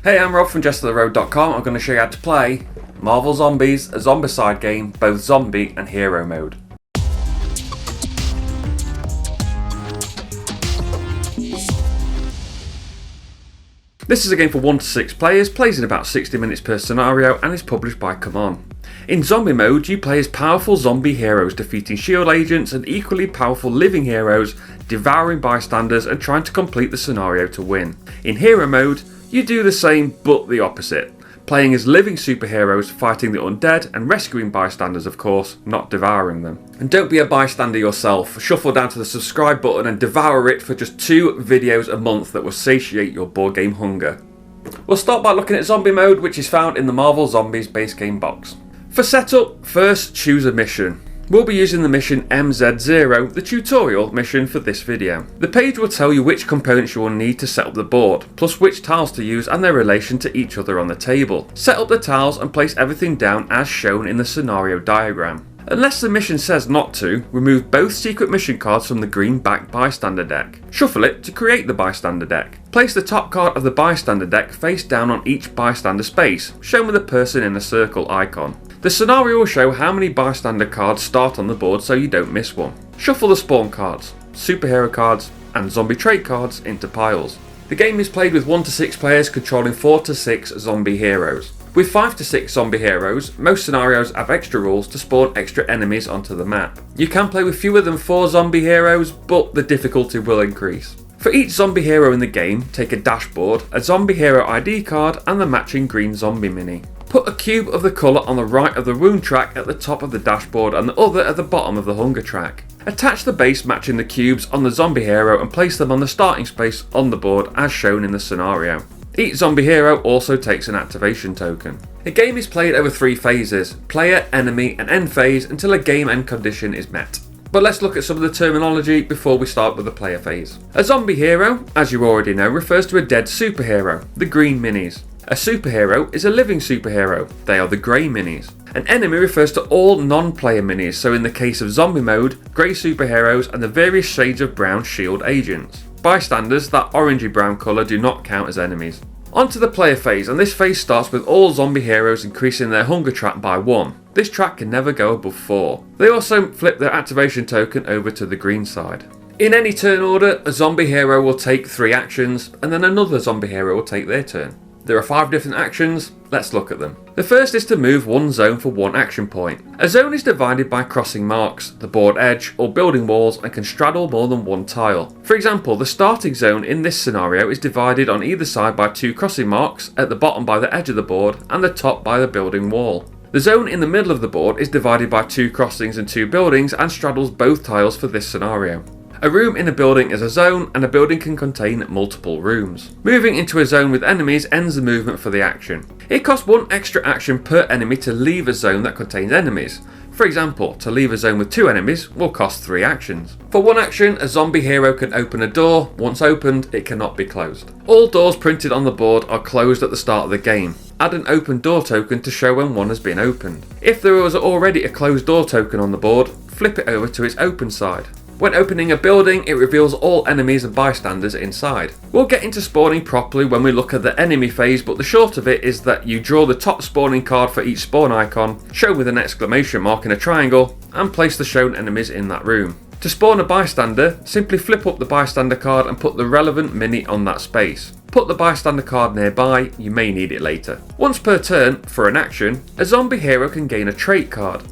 Hey, I'm Rob from JestaThaRogue.com. I'm going to show you how to play Marvel Zombies, a Zombicide game, both zombie and hero mode. This is a game for 1 to 6 players, plays in about 60 minutes per scenario, and is published by CMON. In zombie mode, you play as powerful zombie heroes defeating shield agents and equally powerful living heroes, devouring bystanders and trying to complete the scenario to win. In hero mode, you do the same but the opposite, playing as living superheroes fighting the undead and rescuing bystanders, of course, not devouring them. And don't be a bystander yourself, shuffle down to the subscribe button and devour it for just 2 videos a month that will satiate your board game hunger. We'll start by looking at zombie mode, which is found in the Marvel Zombies base game box. For setup, first choose a mission. We'll be using the mission MZ0, the tutorial mission for this video. The page will tell you which components you will need to set up the board, plus which tiles to use and their relation to each other on the table. Set up the tiles and place everything down as shown in the scenario diagram. Unless the mission says not to, remove both secret mission cards from the green back bystander deck. Shuffle it to create the bystander deck. Place the top card of the bystander deck face down on each bystander space, shown with a person in a circle icon. The scenario will show how many bystander cards start on the board so you don't miss one. Shuffle the spawn cards, superhero cards, and zombie trait cards into piles. The game is played with 1 to 6 players controlling 4 to 6 zombie heroes. With 5 to 6 zombie heroes, most scenarios have extra rules to spawn extra enemies onto the map. You can play with fewer than 4 zombie heroes, but the difficulty will increase. For each zombie hero in the game, take a dashboard, a zombie hero ID card, and the matching green zombie mini. Put a cube of the colour on the right of the wound track at the top of the dashboard and the other at the bottom of the hunger track. Attach the base matching the cubes on the zombie hero and place them on the starting space on the board as shown in the scenario. Each zombie hero also takes an activation token. The game is played over 3 phases, player, enemy and end phase, until a game end condition is met. But let's look at some of the terminology before we start with the player phase. A zombie hero, as you already know, refers to a dead superhero, the green minis. A superhero is a living superhero, they are the grey minis. An enemy refers to all non-player minis, so in the case of zombie mode, grey superheroes and the various shades of brown shield agents. Bystanders, that orangey brown colour, do not count as enemies. On to the player phase, and this phase starts with all zombie heroes increasing their hunger track by 1. This track can never go above 4. They also flip their activation token over to the green side. In any turn order, a zombie hero will take 3 actions, and then another zombie hero will take their turn. There are 5 different actions, let's look at them. The first is to move 1 zone for 1 action point. A zone is divided by crossing marks, the board edge, or building walls and can straddle more than 1 tile. For example, the starting zone in this scenario is divided on either side by 2 crossing marks, at the bottom by the edge of the board and the top by the building wall. The zone in the middle of the board is divided by 2 crossings and 2 buildings and straddles both tiles for this scenario. A room in a building is a zone, and a building can contain multiple rooms. Moving into a zone with enemies ends the movement for the action. It costs 1 extra action per enemy to leave a zone that contains enemies. For example, to leave a zone with 2 enemies will cost 3 actions. For 1 action, a zombie hero can open a door. Once opened, it cannot be closed. All doors printed on the board are closed at the start of the game. Add an open door token to show when one has been opened. If there was already a closed door token on the board, flip it over to its open side. When opening a building, it reveals all enemies and bystanders inside. We'll get into spawning properly when we look at the enemy phase, but the short of it is that you draw the top spawning card for each spawn icon, shown with an exclamation mark in a triangle, and place the shown enemies in that room. To spawn a bystander, simply flip up the bystander card and put the relevant mini on that space. Put the bystander card nearby, you may need it later. Once per turn, for an action, a zombie hero can gain a trait card.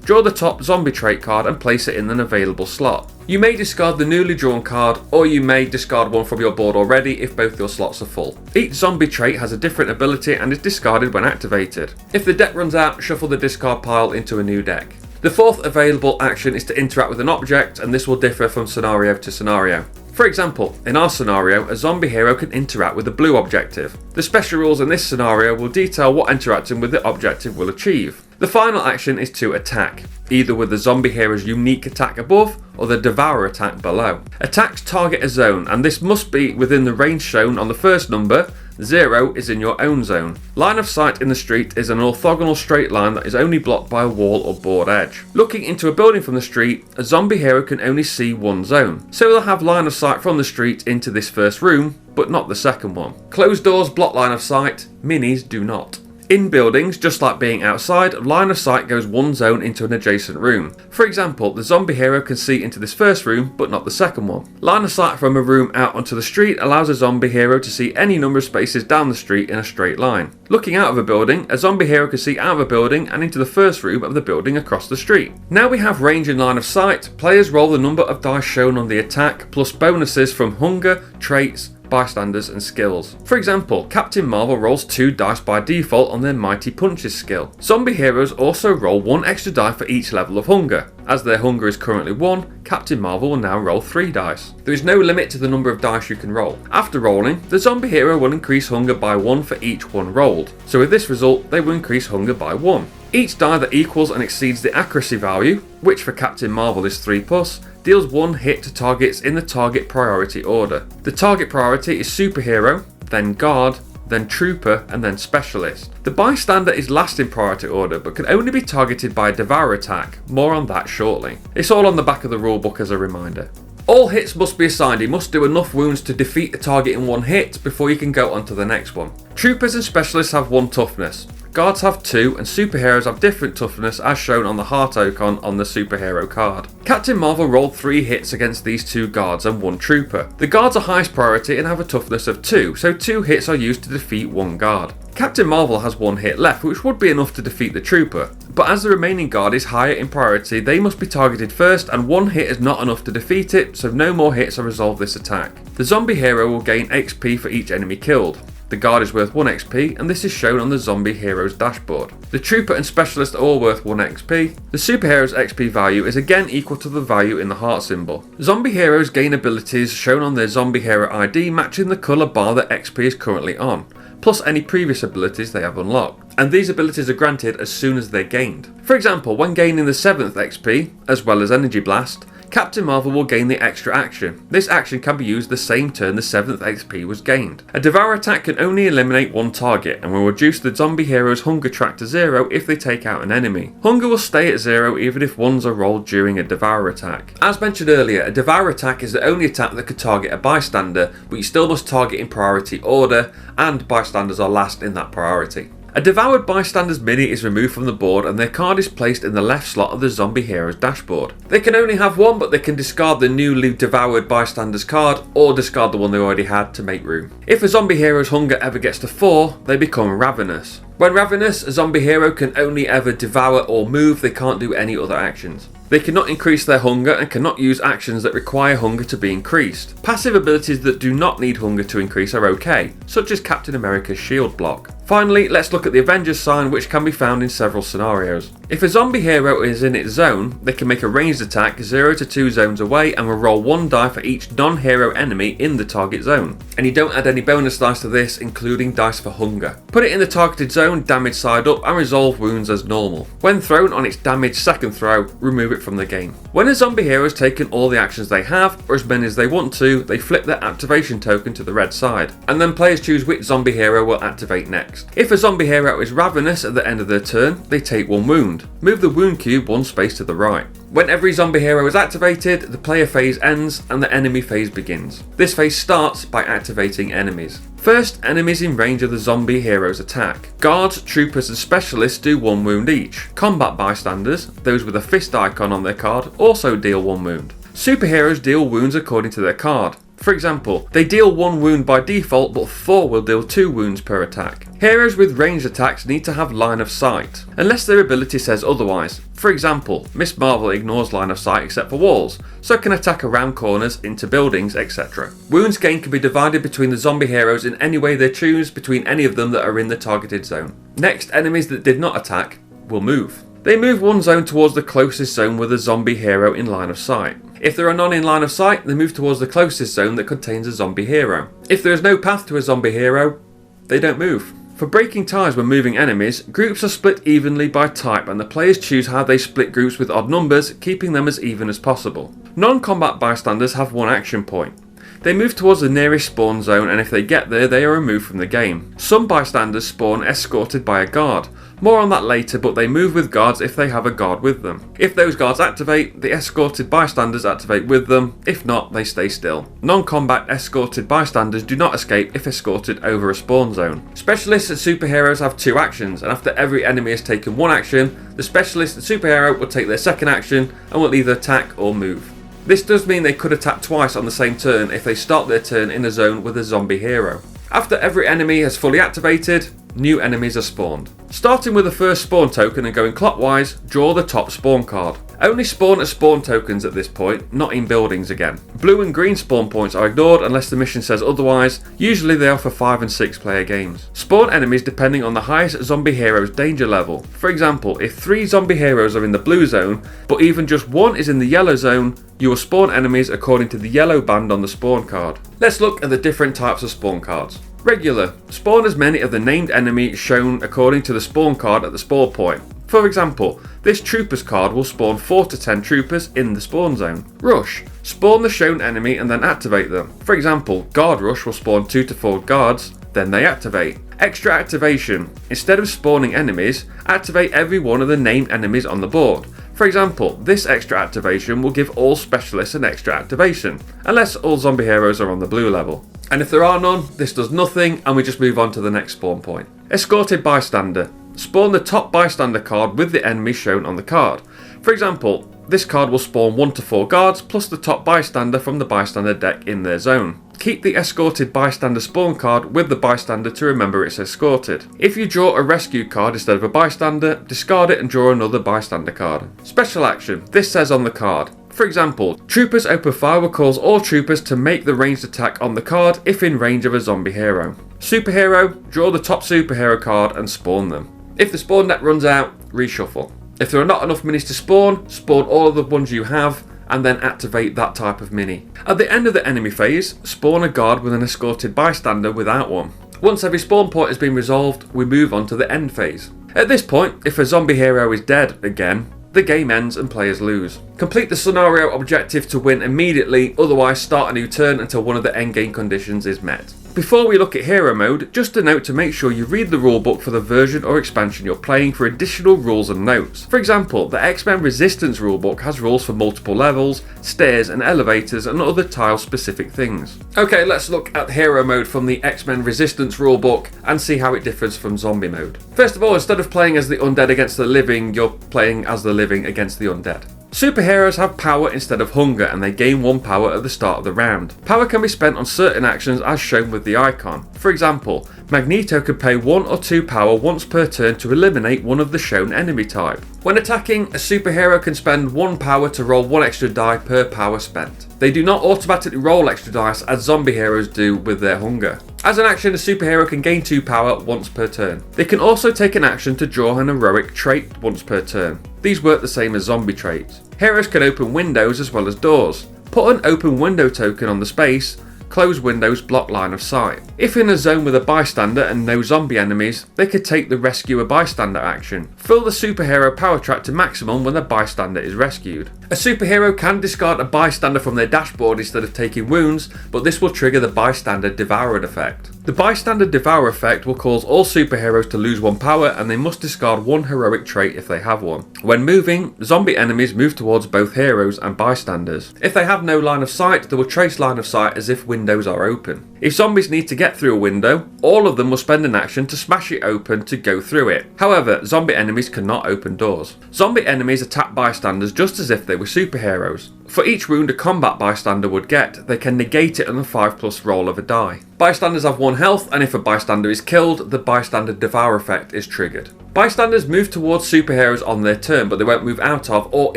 Draw the top zombie trait card and place it in an available slot. You may discard the newly drawn card, or you may discard one from your board already if both your slots are full. Each zombie trait has a different ability and is discarded when activated. If the deck runs out, shuffle the discard pile into a new deck. The 4th available action is to interact with an object, and this will differ from scenario to scenario. For example, in our scenario, a zombie hero can interact with a blue objective. The special rules in this scenario will detail what interacting with the objective will achieve. The final action is to attack, either with the zombie hero's unique attack above or the Devour attack below. Attacks target a zone, and this must be within the range shown on the first number, 0 is in your own zone. Line of sight in the street is an orthogonal straight line that is only blocked by a wall or board edge. Looking into a building from the street, a zombie hero can only see one zone, so they'll have line of sight from the street into this first room, but not the second one. Closed doors block line of sight, minis do not. In buildings, just like being outside, line of sight goes one zone into an adjacent room. For example, the zombie hero can see into this first room, but not the second one. Line of sight from a room out onto the street allows a zombie hero to see any number of spaces down the street in a straight line. Looking out of a building, a zombie hero can see out of a building and into the first room of the building across the street. Now we have range and line of sight, players roll the number of dice shown on the attack, plus bonuses from hunger, traits, bystanders and skills. For example, Captain Marvel rolls 2 dice by default on their Mighty Punches skill. Zombie heroes also roll 1 extra die for each level of hunger. As their hunger is currently 1, Captain Marvel will now roll 3 dice. There is no limit to the number of dice you can roll. After rolling, the zombie hero will increase hunger by 1 for each one rolled. So with this result, they will increase hunger by 1. Each die that equals and exceeds the accuracy value, which for Captain Marvel is 3+, deals 1 hit to targets in the target priority order. The target priority is Superhero, then Guard, then Trooper, and then Specialist. The Bystander is last in priority order, but can only be targeted by a Devour attack. More on that shortly. It's all on the back of the rulebook as a reminder. All hits must be assigned. You must do enough wounds to defeat the target in 1 hit before you can go on to the next one. Troopers and Specialists have 1 toughness. Guards have 2, and superheroes have different toughness as shown on the heart icon on the superhero card. Captain Marvel rolled 3 hits against these 2 guards and 1 trooper. The guards are highest priority and have a toughness of 2, so 2 hits are used to defeat 1 guard. Captain Marvel has 1 hit left, which would be enough to defeat the trooper, but as the remaining guard is higher in priority, they must be targeted first, and 1 hit is not enough to defeat it, so no more hits are resolve this attack. The zombie hero will gain XP for each enemy killed. The guard is worth 1 XP, and this is shown on the zombie hero's dashboard. The trooper and specialist are all worth 1 XP. The superhero's XP value is again equal to the value in the heart symbol. Zombie heroes gain abilities shown on their zombie hero ID matching the colour bar that XP is currently on, plus any previous abilities they have unlocked. And these abilities are granted as soon as they're gained. For example, when gaining the 7th XP, as well as Energy Blast, Captain Marvel will gain the extra action. This action can be used the same turn the 7th XP was gained. A Devour attack can only eliminate 1 target and will reduce the zombie hero's hunger track to 0 if they take out an enemy. Hunger will stay at 0 even if 1s are rolled during a Devour attack. As mentioned earlier, a Devour attack is the only attack that could target a bystander, but you still must target in priority order, and bystanders are last in that priority. A devoured bystander's mini is removed from the board and their card is placed in the left slot of the zombie hero's dashboard. They can only have 1, but they can discard the newly devoured bystander's card or discard the one they already had to make room. If a zombie hero's hunger ever gets to 4, they become ravenous. When ravenous, a zombie hero can only ever devour or move, they can't do any other actions. They cannot increase their hunger and cannot use actions that require hunger to be increased. Passive abilities that do not need hunger to increase are okay, such as Captain America's shield block. Finally, let's look at the Avengers Sign, which can be found in several scenarios. If a zombie hero is in its zone, they can make a ranged attack 0 to 2 zones away and will roll 1 die for each non-hero enemy in the target zone. And you don't add any bonus dice to this, including dice for hunger. Put it in the targeted zone, damage side up, and resolve wounds as normal. When thrown on its damaged second throw, remove it from the game. When a zombie hero has taken all the actions they have, or as many as they want to, they flip their activation token to the red side, and then players choose which zombie hero will activate next. If a zombie hero is ravenous at the end of their turn, they take 1 wound. Move the wound cube 1 space to the right. When every zombie hero is activated, the player phase ends and the enemy phase begins. This phase starts by activating enemies. First, enemies in range of the zombie hero's attack. Guards, troopers and specialists do 1 wound each. Combat bystanders, those with a fist icon on their card, also deal 1 wound. Superheroes deal wounds according to their card. For example, they deal 1 wound by default, but Thor will deal 2 wounds per attack. Heroes with ranged attacks need to have line of sight, unless their ability says otherwise. For example, Miss Marvel ignores line of sight except for walls, so can attack around corners, into buildings, etc. Wounds gained can be divided between the zombie heroes in any way they choose between any of them that are in the targeted zone. Next, enemies that did not attack will move. They move 1 zone towards the closest zone with a zombie hero in line of sight. If there are none in line of sight, they move towards the closest zone that contains a zombie hero. If there is no path to a zombie hero, they don't move. For breaking ties when moving enemies, groups are split evenly by type and the players choose how they split groups with odd numbers, keeping them as even as possible. Non-combat bystanders have 1 action point. They move towards the nearest spawn zone, and if they get there, they are removed from the game. Some bystanders spawn escorted by a guard. More on that later, but they move with guards if they have a guard with them. If those guards activate, the escorted bystanders activate with them. If not, they stay still. Non-combat escorted bystanders do not escape if escorted over a spawn zone. Specialists and superheroes have 2 actions, and after every enemy has taken 1 action, the specialist and superhero will take their second action and will either attack or move. This does mean they could attack twice on the same turn if they start their turn in a zone with a zombie hero. After every enemy has fully activated, new enemies are spawned. Starting with the first spawn token and going clockwise, draw the top spawn card. Only spawn as spawn tokens at this point, not in buildings again. Blue and green spawn points are ignored unless the mission says otherwise. Usually they are for 5 and 6 player games. Spawn enemies depending on the highest zombie hero's danger level. For example, if 3 zombie heroes are in the blue zone, but even just 1 is in the yellow zone, you will spawn enemies according to the yellow band on the spawn card. Let's look at the different types of spawn cards. Regular. Spawn as many of the named enemy shown according to the spawn card at the spawn point. For example, this Troopers card will spawn 4 to 10 Troopers in the spawn zone. Rush. Spawn the shown enemy and then activate them. For example, Guard Rush will spawn 2 to 4 guards, then they activate. Extra activation. Instead of spawning enemies, activate every one of the named enemies on the board. For example, this extra activation will give all specialists an extra activation, unless all zombie heroes are on the blue level. And if there are none, this does nothing and we just move on to the next spawn point. Escorted Bystander. Spawn the top bystander card with the enemy shown on the card. For example, this card will spawn 1 to 4 guards plus the top bystander from the bystander deck in their zone. Keep the escorted bystander spawn card with the bystander to remember it's escorted. If you draw a rescue card instead of a bystander, discard it and draw another bystander card. Special action. This says on the card. For example, Troopers open fire will cause all troopers to make the ranged attack on the card if in range of a zombie hero. Superhero, draw the top superhero card and spawn them. If the spawn net runs out, reshuffle. If there are not enough minis to spawn, spawn all of the ones you have and then activate that type of mini. At the end of the enemy phase, spawn a guard with an escorted bystander without one. Once every spawn point has been resolved, we move on to the end phase. At this point, if a zombie hero is dead again, the game ends and players lose. Complete the scenario objective to win immediately, otherwise start a new turn until one of the endgame conditions is met. Before we look at hero mode, just a note to make sure you read the rulebook for the version or expansion you're playing for additional rules and notes. For example, the X-Men Resistance rulebook has rules for multiple levels, stairs and elevators and other tile specific things. Okay, let's look at hero mode from the X-Men Resistance rulebook and see how it differs from zombie mode. First of all, instead of playing as the undead against the living, you're playing as the living against the undead. Superheroes have power instead of hunger and they gain 1 power at the start of the round. Power can be spent on certain actions as shown with the icon. For example, Magneto could pay 1 or 2 power once per turn to eliminate one of the shown enemy type. When attacking, a superhero can spend 1 power to roll 1 extra die per power spent. They do not automatically roll extra dice as zombie heroes do with their hunger. As an action, a superhero can gain 2 power once per turn. They can also take an action to draw an heroic trait once per turn. These work the same as zombie traits. Heroes can open windows as well as doors. Put an open window token on the space. Close windows block line of sight. If in a zone with a bystander and no zombie enemies, they could take the rescue a bystander action. Fill the superhero power track to maximum when the bystander is rescued. A superhero can discard a bystander from their dashboard instead of taking wounds, but this will trigger the bystander Devouring effect. The bystander Devour effect will cause all superheroes to lose 1 power and they must discard 1 heroic trait if they have one. When moving, zombie enemies move towards both heroes and bystanders. If they have no line of sight, they will trace line of sight as if windows are open. If zombies need to get through a window, all of them will spend an action to smash it open to go through it. However, zombie enemies cannot open doors. Zombie enemies attack bystanders just as if they were superheroes. For each wound a combat bystander would get, they can negate it on a 5+ roll of a die. Bystanders have 1 health, and if a bystander is killed, the bystander Devour effect is triggered. Bystanders move towards superheroes on their turn, but they won't move out of or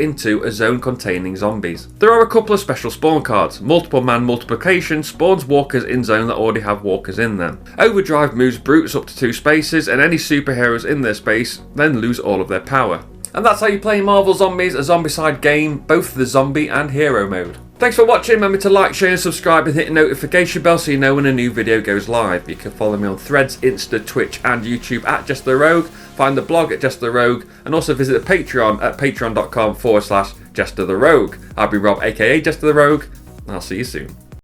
into a zone containing zombies. There are a couple of special spawn cards. Multiple man multiplication spawns walkers in zone that already have walkers in them. Overdrive moves brutes up to 2 spaces, and any superheroes in their space then lose all of their power. And that's how you play Marvel Zombies, a Zombicide game, both the zombie and hero mode. Thanks for watching. Remember to like, share and subscribe and hit the notification bell so you know when a new video goes live. You can follow me on Threads, Insta, Twitch and YouTube at JestaThaRogue. Find the blog at JestaThaRogue and also visit the Patreon at patreon.com/JestaThaRogue. I've been Rob aka JestaThaRogue and I'll see you soon.